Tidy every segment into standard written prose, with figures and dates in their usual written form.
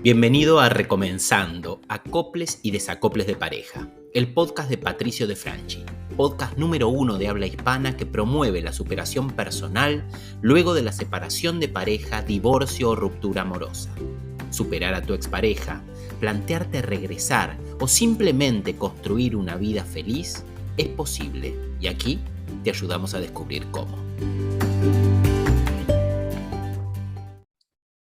Bienvenido a Recomenzando, Acoples y Desacoples de Pareja, el podcast de Patricio De Franchi, podcast número 1 de habla hispana que promueve la superación personal luego de la separación de pareja, divorcio o ruptura amorosa. Superar a tu expareja, plantearte regresar o simplemente construir una vida feliz es posible y aquí te ayudamos a descubrir cómo.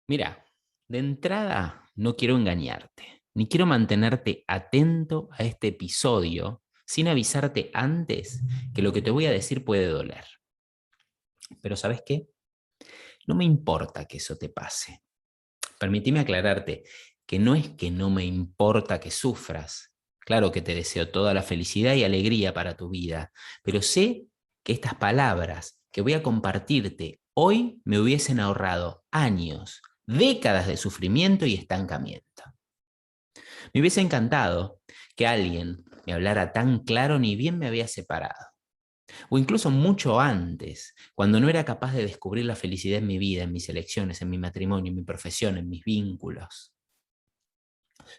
Mira, de entrada no quiero engañarte, ni quiero mantenerte atento a este episodio sin avisarte antes que lo que te voy a decir puede doler. Pero ¿sabes qué? No me importa que eso te pase. Permíteme aclararte que no es que no me importa que sufras. Claro que te deseo toda la felicidad y alegría para tu vida, pero sé que estas palabras que voy a compartirte hoy me hubiesen ahorrado años, décadas de sufrimiento y estancamiento. Me hubiese encantado que alguien me hablara tan claro ni bien me había separado, o incluso mucho antes, cuando no era capaz de descubrir la felicidad en mi vida, en mis elecciones, en mi matrimonio, en mi profesión, en mis vínculos.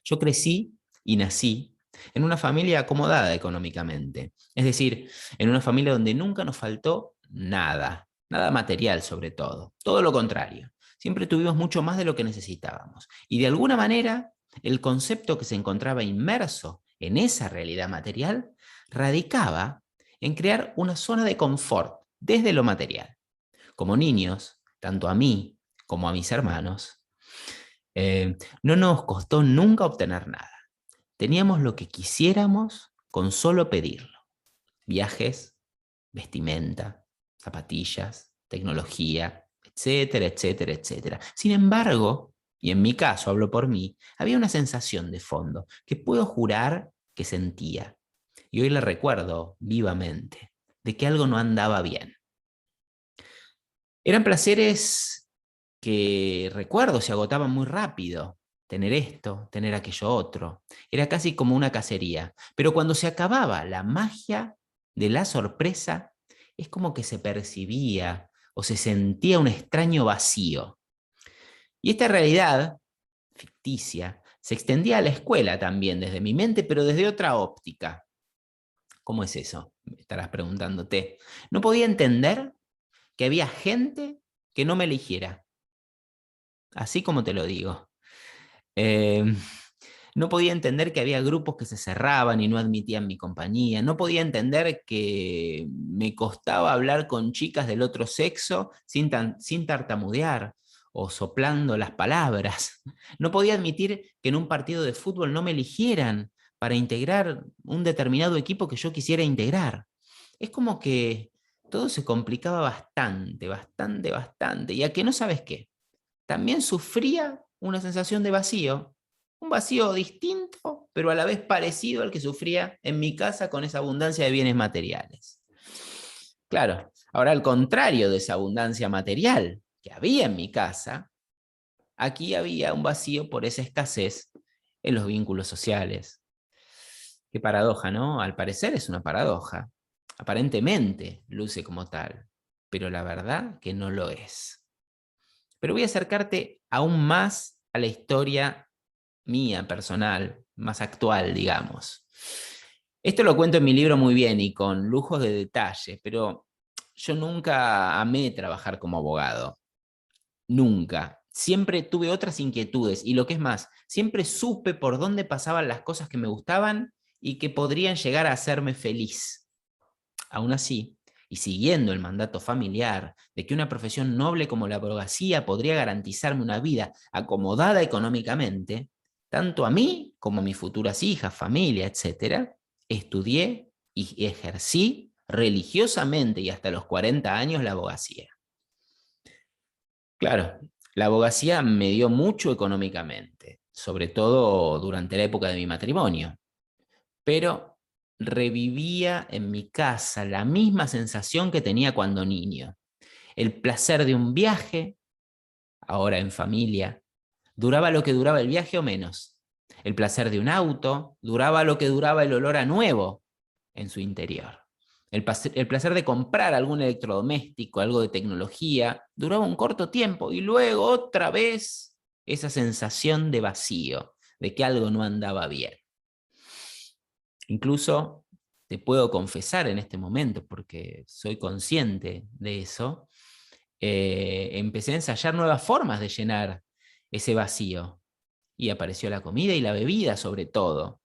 Yo crecí y nací en una familia acomodada económicamente, es decir, en una familia donde nunca nos faltó nada, nada material sobre todo lo contrario. Siempre tuvimos mucho más de lo que necesitábamos. Y de alguna manera, el concepto que se encontraba inmerso en esa realidad material radicaba en crear una zona de confort desde lo material. Como niños, tanto a mí como a mis hermanos, no nos costó nunca obtener nada. Teníamos lo que quisiéramos con solo pedirlo. Viajes, vestimenta, zapatillas, tecnología, etcétera, etcétera, etcétera. Sin embargo, y en mi caso hablo por mí, había una sensación de fondo que puedo jurar que sentía. Y hoy la recuerdo vivamente, de que algo no andaba bien. Eran placeres que recuerdo se agotaban muy rápido. Tener esto, tener aquello otro. Era casi como una cacería. Pero cuando se acababa la magia de la sorpresa, es como que se percibía o se sentía un extraño vacío. Y esta realidad ficticia se extendía a la escuela también desde mi mente, pero desde otra óptica. ¿Cómo es eso? Me estarás preguntándote. No podía entender que había gente que no me eligiera, así como te lo digo. Eh, no podía entender que había grupos que se cerraban y no admitían mi compañía. No podía entender que me costaba hablar con chicas del otro sexo sin tartamudear o soplando las palabras. No podía admitir que en un partido de fútbol no me eligieran para integrar un determinado equipo que yo quisiera integrar. Es como que todo se complicaba bastante, bastante, bastante. Y a que no sabes qué, también sufría una sensación de vacío, un vacío distinto, pero a la vez parecido al que sufría en mi casa con esa abundancia de bienes materiales. Claro, ahora al contrario de esa abundancia material que había en mi casa, aquí había un vacío por esa escasez en los vínculos sociales. Qué paradoja, ¿no? Al parecer es una paradoja. Aparentemente luce como tal, pero la verdad que no lo es. Pero voy a acercarte aún más a la historia mía, personal, más actual, digamos. Esto lo cuento en mi libro muy bien y con lujos de detalle, pero yo nunca amé trabajar como abogado. Nunca. Siempre tuve otras inquietudes y lo que es más, siempre supe por dónde pasaban las cosas que me gustaban y que podrían llegar a hacerme feliz. Aún así, y siguiendo el mandato familiar de que una profesión noble como la abogacía podría garantizarme una vida acomodada económicamente, tanto a mí como a mis futuras hijas, familia, etcétera, estudié y ejercí religiosamente y hasta los 40 años la abogacía. Claro, la abogacía me dio mucho económicamente, sobre todo durante la época de mi matrimonio, pero revivía en mi casa la misma sensación que tenía cuando niño. El placer de un viaje, ahora en familia, duraba lo que duraba el viaje o menos. El placer de un auto duraba lo que duraba el olor a nuevo en su interior. El placer de comprar algún electrodoméstico, algo de tecnología, duraba un corto tiempo y luego otra vez esa sensación de vacío, de que algo no andaba bien. Incluso te puedo confesar en este momento, porque soy consciente de eso, empecé a ensayar nuevas formas de llenar ese vacío. Y apareció la comida y la bebida sobre todo.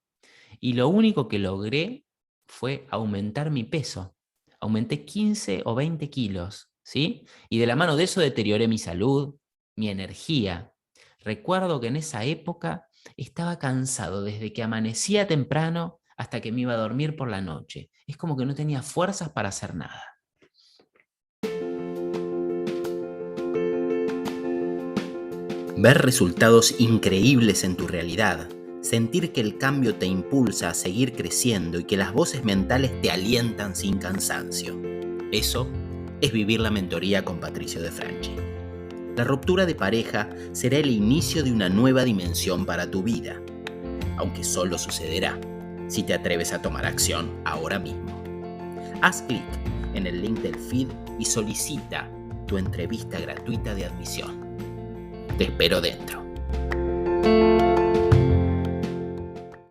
Y lo único que logré fue aumentar mi peso. Aumenté 15 o 20 kilos, ¿sí? Y de la mano de eso deterioré mi salud, mi energía. Recuerdo que en esa época estaba cansado desde que amanecía temprano hasta que me iba a dormir por la noche. Es como que no tenía fuerzas para hacer nada. Ver resultados increíbles en tu realidad, sentir que el cambio te impulsa a seguir creciendo y que las voces mentales te alientan sin cansancio. Eso es vivir la mentoría con Patricio De Franchi. La ruptura de pareja será el inicio de una nueva dimensión para tu vida, aunque solo sucederá si te atreves a tomar acción ahora mismo. Haz clic en el link del feed y solicita tu entrevista gratuita de admisión. Te espero dentro.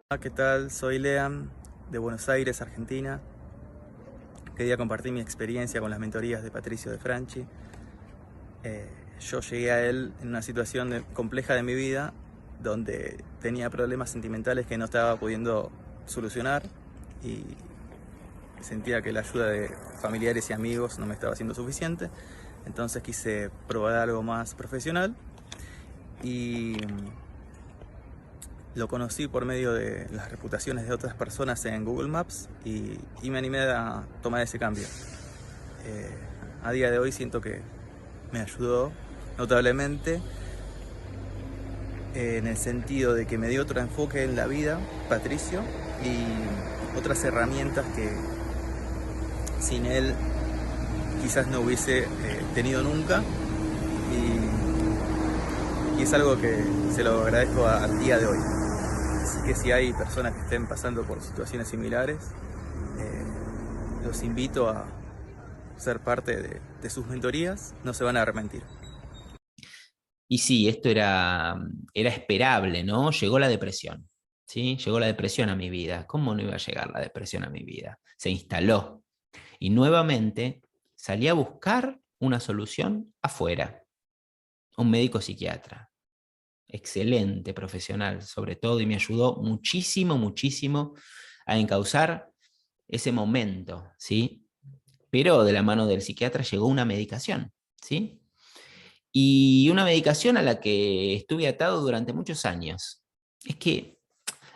Hola, ¿qué tal? Soy Lean, de Buenos Aires, Argentina. Quería compartir mi experiencia con las mentorías de Patricio De Franchi. Yo llegué a él en una situación compleja de mi vida, donde tenía problemas sentimentales que no estaba pudiendo solucionar y sentía que la ayuda de familiares y amigos no me estaba siendo suficiente. Entonces quise probar algo más profesional y lo conocí por medio de las reputaciones de otras personas en Google Maps y me animé a tomar ese cambio. A día de hoy siento que me ayudó notablemente, en el sentido de que me dio otro enfoque en la vida, Patricio, y otras herramientas que sin él quizás no hubiese tenido nunca. Y es algo que se lo agradezco al día de hoy. Así que si hay personas que estén pasando por situaciones similares, los invito a ser parte de sus mentorías, no se van a arrepentir. Y sí, esto era esperable, ¿no? Llegó la depresión, ¿sí? Llegó la depresión a mi vida. ¿Cómo no iba a llegar la depresión a mi vida? Se instaló. Y nuevamente salí a buscar una solución afuera. Un médico psiquiatra. Excelente profesional, sobre todo, y me ayudó muchísimo, muchísimo a encauzar ese momento, ¿sí? Pero de la mano del psiquiatra llegó una medicación, ¿sí? Y una medicación a la que estuve atado durante muchos años. Es que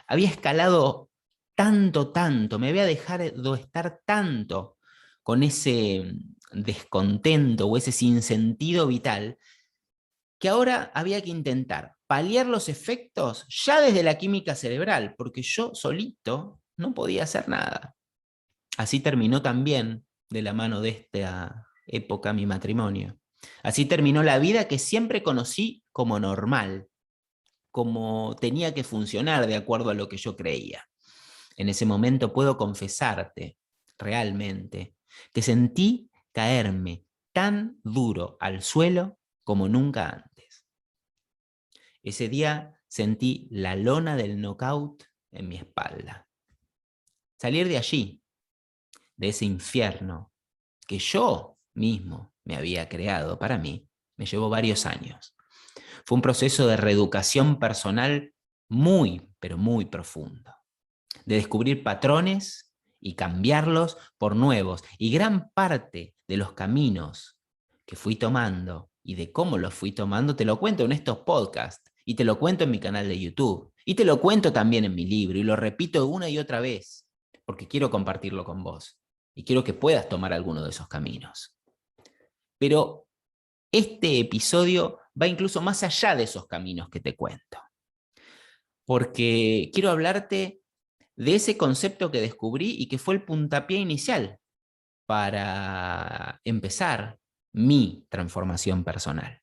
había escalado tanto, me había dejado estar tanto con ese descontento o ese sinsentido vital, que ahora había que intentar paliar los efectos ya desde la química cerebral, porque yo solito no podía hacer nada. Así terminó también, de la mano de esta época, mi matrimonio. Así terminó la vida que siempre conocí como normal, como tenía que funcionar de acuerdo a lo que yo creía. En ese momento puedo confesarte, realmente, que sentí caerme tan duro al suelo como nunca antes. Ese día sentí la lona del knockout en mi espalda. Salir de allí, de ese infierno que yo mismo me había creado para mí, me llevó varios años. Fue un proceso de reeducación personal muy, pero muy profundo, de descubrir patrones y cambiarlos por nuevos. Y gran parte de los caminos que fui tomando y de cómo los fui tomando, te lo cuento en estos podcasts, y te lo cuento en mi canal de YouTube, y te lo cuento también en mi libro, y lo repito una y otra vez, porque quiero compartirlo con vos, y quiero que puedas tomar alguno de esos caminos. Pero este episodio va incluso más allá de esos caminos que te cuento, porque quiero hablarte de ese concepto que descubrí y que fue el puntapié inicial para empezar mi transformación personal.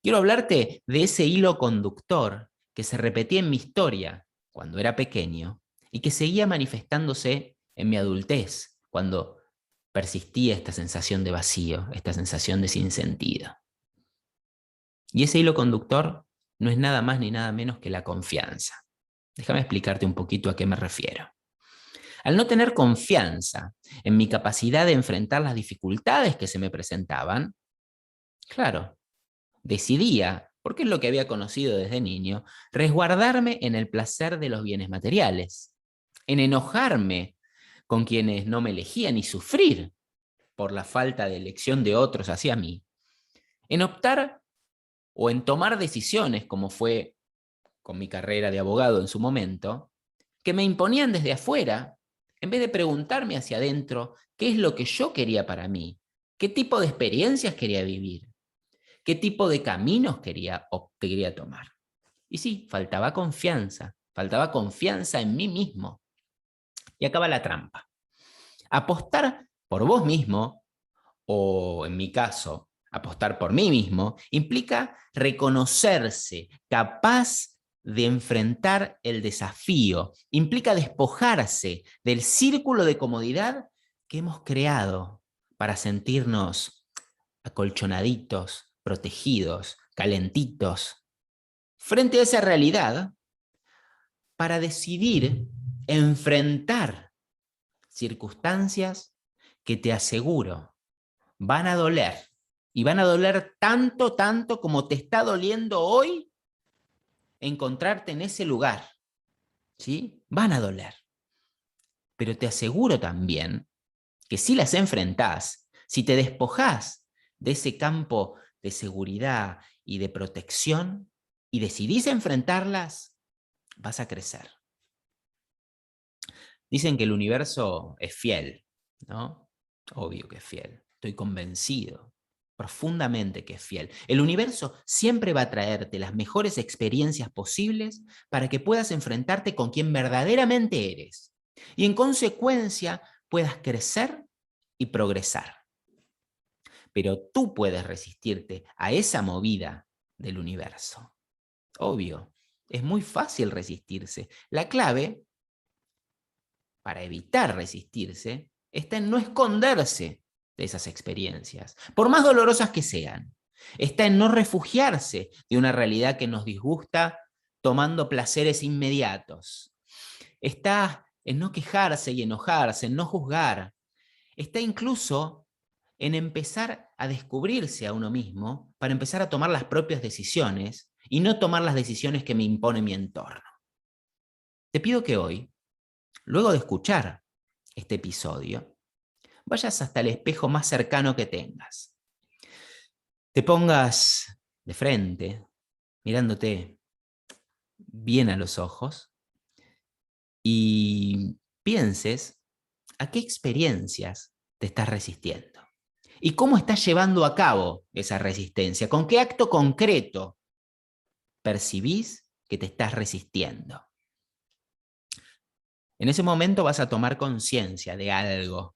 Quiero hablarte de ese hilo conductor que se repetía en mi historia cuando era pequeño y que seguía manifestándose en mi adultez, cuando persistía esta sensación de vacío, esta sensación de sinsentido. Y ese hilo conductor no es nada más ni nada menos que la confianza. Déjame explicarte un poquito a qué me refiero. Al no tener confianza en mi capacidad de enfrentar las dificultades que se me presentaban, claro, decidía, porque es lo que había conocido desde niño, resguardarme en el placer de los bienes materiales, en enojarme con quienes no me elegían y sufrir por la falta de elección de otros hacia mí, en optar o en tomar decisiones, como fue con mi carrera de abogado en su momento, que me imponían desde afuera, en vez de preguntarme hacia adentro qué es lo que yo quería para mí, qué tipo de experiencias quería vivir, qué tipo de caminos quería tomar. Y sí, faltaba confianza en mí mismo. Y acaba la trampa. Apostar por vos mismo, o en mi caso, apostar por mí mismo, implica reconocerse capaz de enfrentar el desafío, implica despojarse del círculo de comodidad que hemos creado para sentirnos acolchonaditos, protegidos, calentitos, frente a esa realidad, para decidir enfrentar circunstancias que te aseguro van a doler, y van a doler tanto, tanto como te está doliendo hoy encontrarte en ese lugar, ¿sí? Van a doler. Pero te aseguro también que si las enfrentás, si te despojás de ese campo de seguridad y de protección y decidís enfrentarlas, vas a crecer. Dicen que el universo es fiel, ¿no? Obvio que es fiel. Estoy convencido profundamente que es fiel. El universo siempre va a traerte las mejores experiencias posibles para que puedas enfrentarte con quien verdaderamente eres y en consecuencia puedas crecer y progresar. Pero tú puedes resistirte a esa movida del universo. Obvio, es muy fácil resistirse. La clave para evitar resistirse está en no esconderse de esas experiencias, por más dolorosas que sean. Está en no refugiarse de una realidad que nos disgusta tomando placeres inmediatos. Está en no quejarse y enojarse, en no juzgar. Está incluso en empezar a descubrirse a uno mismo para empezar a tomar las propias decisiones y no tomar las decisiones que me impone mi entorno. Te pido que hoy, luego de escuchar este episodio, vayas hasta el espejo más cercano que tengas. Te pongas de frente, mirándote bien a los ojos, y pienses a qué experiencias te estás resistiendo. ¿Y cómo estás llevando a cabo esa resistencia? ¿Con qué acto concreto percibís que te estás resistiendo? En ese momento vas a tomar conciencia de algo.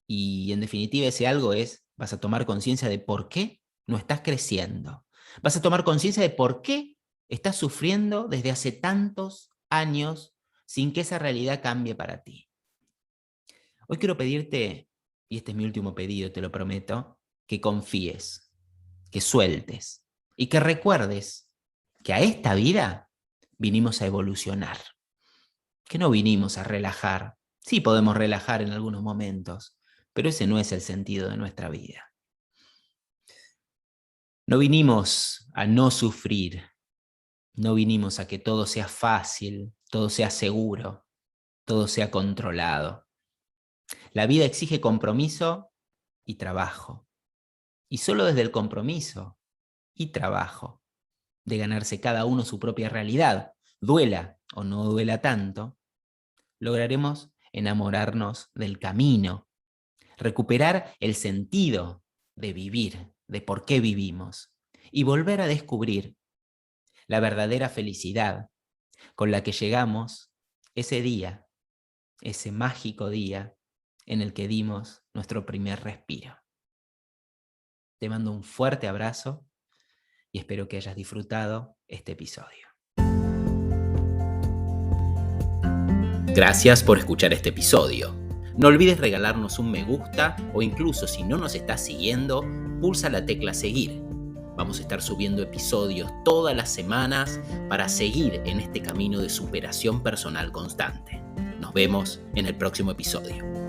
Y en definitiva ese algo vas a tomar conciencia de por qué no estás creciendo. Vas a tomar conciencia de por qué estás sufriendo desde hace tantos años sin que esa realidad cambie para ti. Hoy quiero pedirte, y este es mi último pedido, te lo prometo, que confíes, que sueltes y que recuerdes que a esta vida vinimos a evolucionar, que no vinimos a relajar. Sí podemos relajar en algunos momentos, pero ese no es el sentido de nuestra vida. No vinimos a no sufrir, no vinimos a que todo sea fácil, todo sea seguro, todo sea controlado. La vida exige compromiso y trabajo. Y solo desde el compromiso y trabajo de ganarse cada uno su propia realidad, duela o no duela tanto, lograremos enamorarnos del camino, recuperar el sentido de vivir, de por qué vivimos, y volver a descubrir la verdadera felicidad con la que llegamos ese día, ese mágico día en el que dimos nuestro primer respiro. Te mando un fuerte abrazo y espero que hayas disfrutado este episodio. Gracias por escuchar este episodio. No olvides regalarnos un me gusta o incluso si no nos estás siguiendo, pulsa la tecla seguir. Vamos a estar subiendo episodios todas las semanas para seguir en este camino de superación personal constante. Nos vemos en el próximo episodio.